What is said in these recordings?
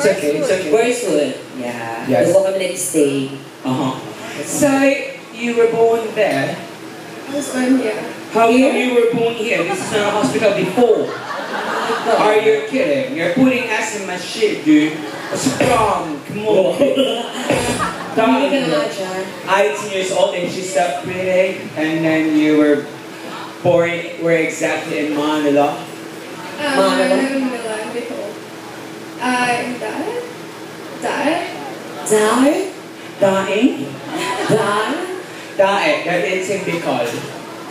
It's okay, it's okay. Westwood. Yeah. Yes. Doon kami nag-stay. So, you were born there? I was born here. How come you were born here? This is not a hospital before. Are you kidding? You're putting us in my shit, dude. What's wrong? Come on. Dami ka naman siya. 18 years old and she's so pretty. And then you were born, where exactly in Manila? Manila? In Milan before. In Dar? Daing? Dae? That is in Bicol.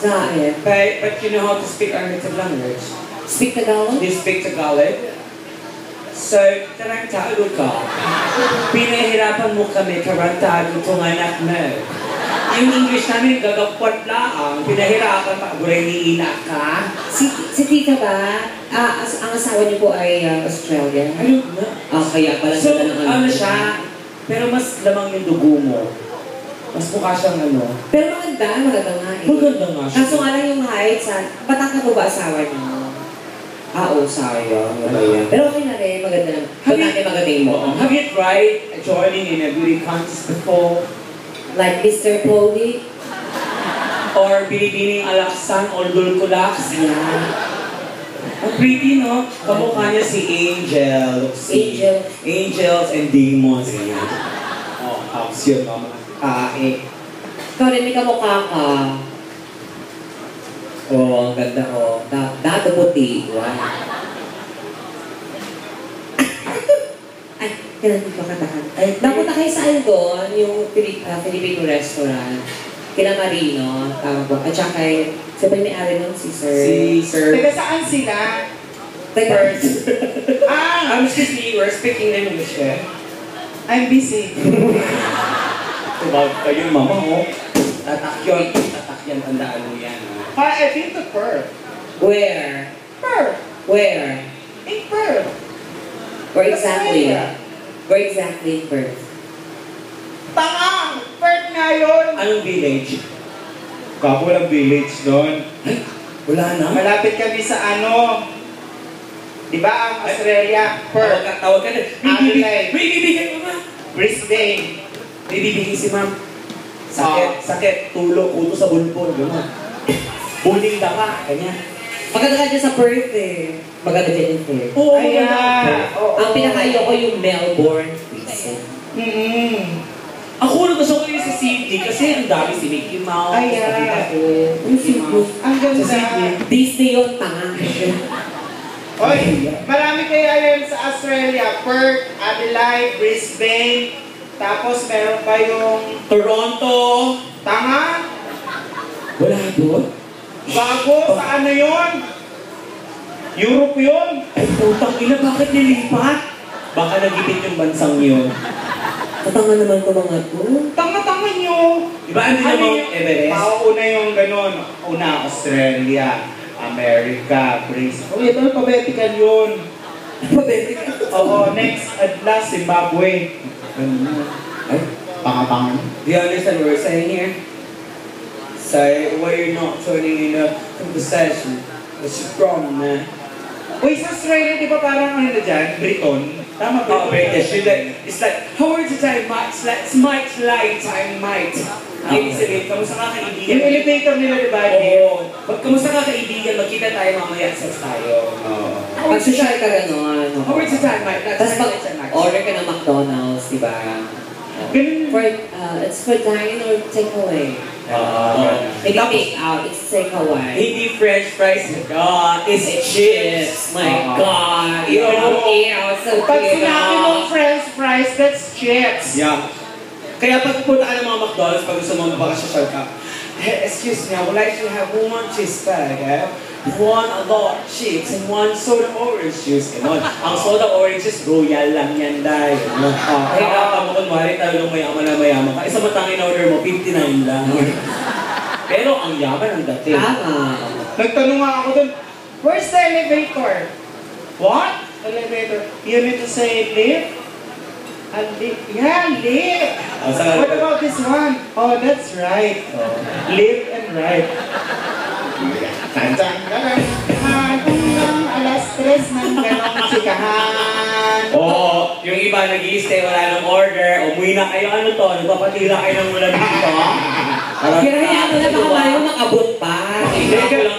Dae. But you know how to speak our native language? Speak Tagalog? You speak Tagalog? So, tarantado ka. Pinahirapan mo kami, tarantado itong anak mo. Yung English namin, gagapot lang. Pinahirapan pa, buray ni ina ka. Si Tita ba? Ang asawa niyo po ay Australian? Ano na? Kaya pala So, sila ng ano siya? Pero mas lamang yung dugo mo. Mas mukha siyang ano. Pero maganda nga eh. Maganda nga siya. Kaso nga lang yung height, batak na po ba asawa niyo? Oo, sayang. Pero okay na rin, maganda lang. Magaling mo. Have you tried joining in a beauty contest before? Like Mr. Polly? Or Binibining Alaksan or Dulculax? Yeah. Ang pretty, no? Kamukha niya si Angel. Angels and Demons. Ganyan. House yun, mama. Ikaw rin, may kamukha ka. Ang ganda ko. Dado puti. Wow. Ay, kailan hindi pa katahan. Napunta kayo sa Algon, yung Filipino restaurant. Kina Marino, tama po. At saka kay, sabi may-ari nun, si Sir. Si Sir. Taga saan sila? First. Excuse me, we're speaking in English, eh? I'm busy. Tumawag kayo, mama mo. Tatak yan, tandaan mo yan. I've been to Perth. Where? Perth. Where? In Perth. Where exactly? Australia. Where exactly in Perth? Tangang! Perth nga yun! Anong village? Kapo lang village doon. Ay, wala na. Malapit kami sa ano. Di ba ang Australia? Perth. Tawag ka na. Adelaide. Bibigyan mo nga. Brisbane. Bibigyan si ma'am. Sakit, tulo, kuto sa bulpon. Gano'n. Buling daka, kanya. Maganda ka dyan sa Perth eh. Maganda dyan yung Perth. Oo, Ayan. Ang pinaka-ayoko yung Melbourne. Ako gusto ko yung sa Sydney kasi ang dami si Mickey Mouse. Ayan. Yung Sydney. Ang ganda. Sa Sydney. Disney yun, tanga. Oy, marami kaya yan sa Australia. Perth, Adelaide, Brisbane. Tapos meron pa yung Toronto. Tanga. Wala doon? Bago, sa ano yun? Europe yun. Ay, putang ina, bakit nilipat? Baka nagipit yung bansang yun. Katanga naman ko mga to. Tanga-tanga nyo. Diba ano yung Mount Everest? Mauna yung ganun. Una, Australia, America, Greece. Oh, ito, pabetikan yun. Pabetikan? Oo, next at last, Zimbabwe. Ay, Panga-panga. do you understand what we're saying here? So, why you're not joining in a conversation? What's your problem, man? Uy, sa Australia, di ba parang ano na dyan? Briton? Tama ba? Oh, British. It's like, how are you today, mate? Let's mate later, mate. Ibig sabihin, kamusta ka kaibigan? Yung elevator nila, di ba? Oo. Kamusta ka kaibigan? Magkita tayo mamaya, sex tayo. Pag-social ka gano'n. How are you today, mate? Tapos pag-order ka ng McDonald's, di ba? It's for dine or takeaway. Hindi take out, it's takeaway. Hindi French fries. God, it's chips. My God. Ew, so Pag sinabi mong French fries, that's chips. Yeah. Kaya pag pupunta ka ng mga McDonald's, pag gusto mo mabakasya ka, hey, excuse me, I would like to have one cheeseburger, one large chips, and one soda orange juice. Ganon. Ang soda orange juice, royal lang yan dahil. Kaya ka mo kunwari talagang mayaman na mayaman ka. Isa matangin na order mo, 59 lang. Pero ang yaman ang dating. Nagtanong nga ako dun, where's the elevator? What? Elevator. You need to say lift? Yeah, lift. What about this one? Oh, that's right. Lift and right. Hanggang alas 3 ng ganong sikahan. naman. Oo, yung iba nag-i-stay, wala nang order. Umuwi na kayo, ano to? Nagpapatila kayo ng ulan dito. Kaya mo na baka tayo makabot pa.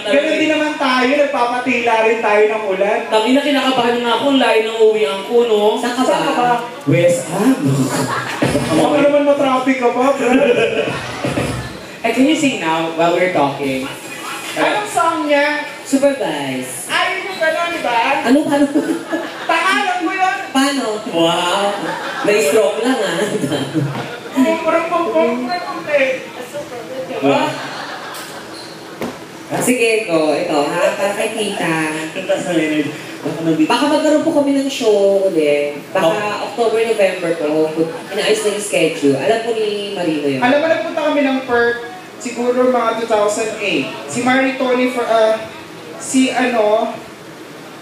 Ganun din naman tayo, nagpapatila rin tayo ng ulan. Tangin na kinakabahan nga ako, layo ng uwian ko, no? Saan ka ba? West Ham. Baka naman matraffic ka pa, bro. Can you sing now while we're talking? Anong song niya? Supervise. Ayaw yung gano'n, di ba? Ano? Pangalan mo yun? Paano? Wow! Na-stroke lang ah. Diba? Sige, go. Ito ha, para kay tita. Kanta sa Leonard. Baka magkaroon po kami ng show ulit. Baka October, November po. Inaayos na yung schedule. Alam po ni Marino yun. Alam mo, nagpunta kami ng Perth, siguro mga 2008. Si Marie Tony,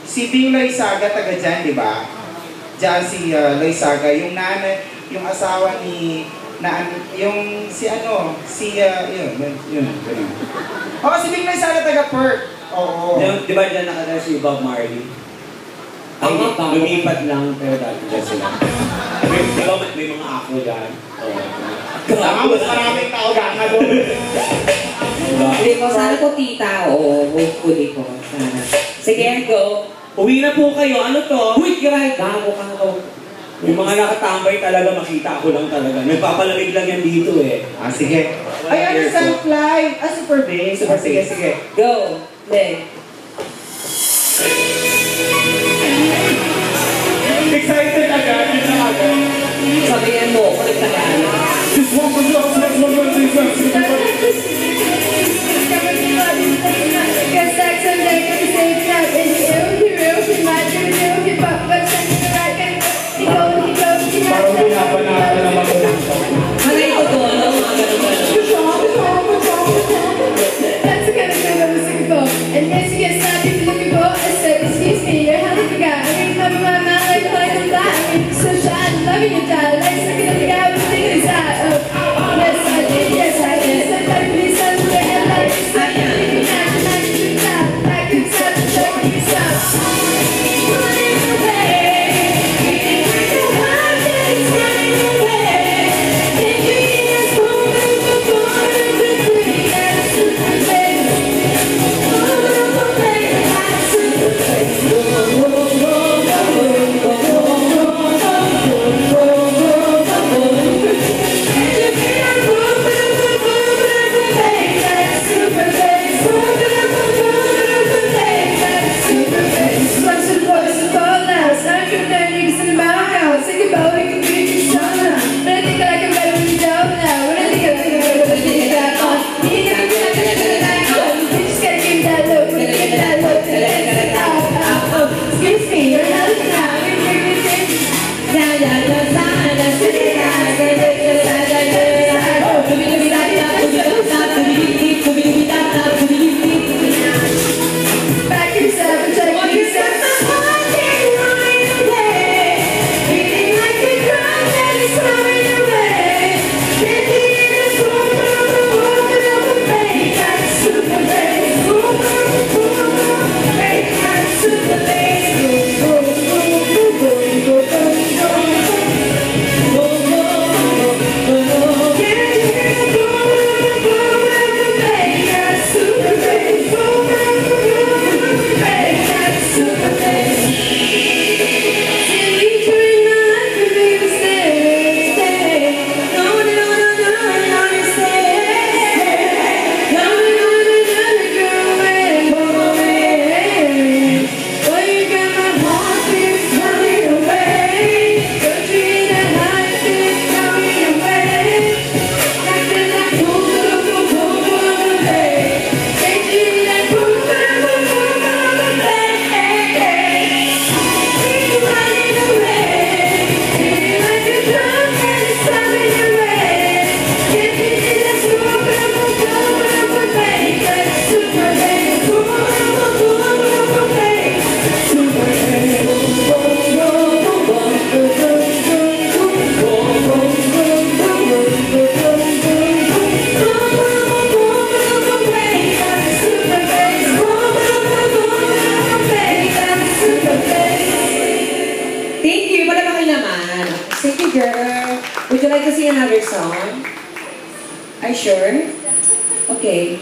si Bing Loizaga, taga dyan, di ba? Diyan si Loizaga, yung nanay, yung asawa ni, yun, ganun. Oo, si Bing Loizaga, taga Perth. Oo. Di ba dyan nakatala si Bob Marley? Ay, lumipat lang, pero dati dyan sila. Di ba may mga ako dyan? Tama, mas maraming tao ganga doon. Hindi ko, sana po tita. Oo, hopefully po. Sana. Sige, go. Uwi na po kayo, ano to? Wait, right. Gago ka ako. Yung mga nakatambay talaga, makita ko lang talaga. Nagpapalamig lang yan dito eh. Sige. Ay, ano, Sunfly? Super big. Sige. Go. Play. Excited agad, yun na agad. Sabihan mo, kulit na gano'n. Just one more love, Guess that someday you'll be safe out in the ill, he real, he might do real, he pop, but send the right guy. He goes, he Parang pinapanalo naman ko lang ito. Ano ito to? Ano? Mga gano'n. That's the kind of thing I was looking for. And yes, you get snappy for looking for. I said, excuse me, you're hella forgot. I remember my mind like a black. girl. Would you like to sing another song? Are you sure? Okay.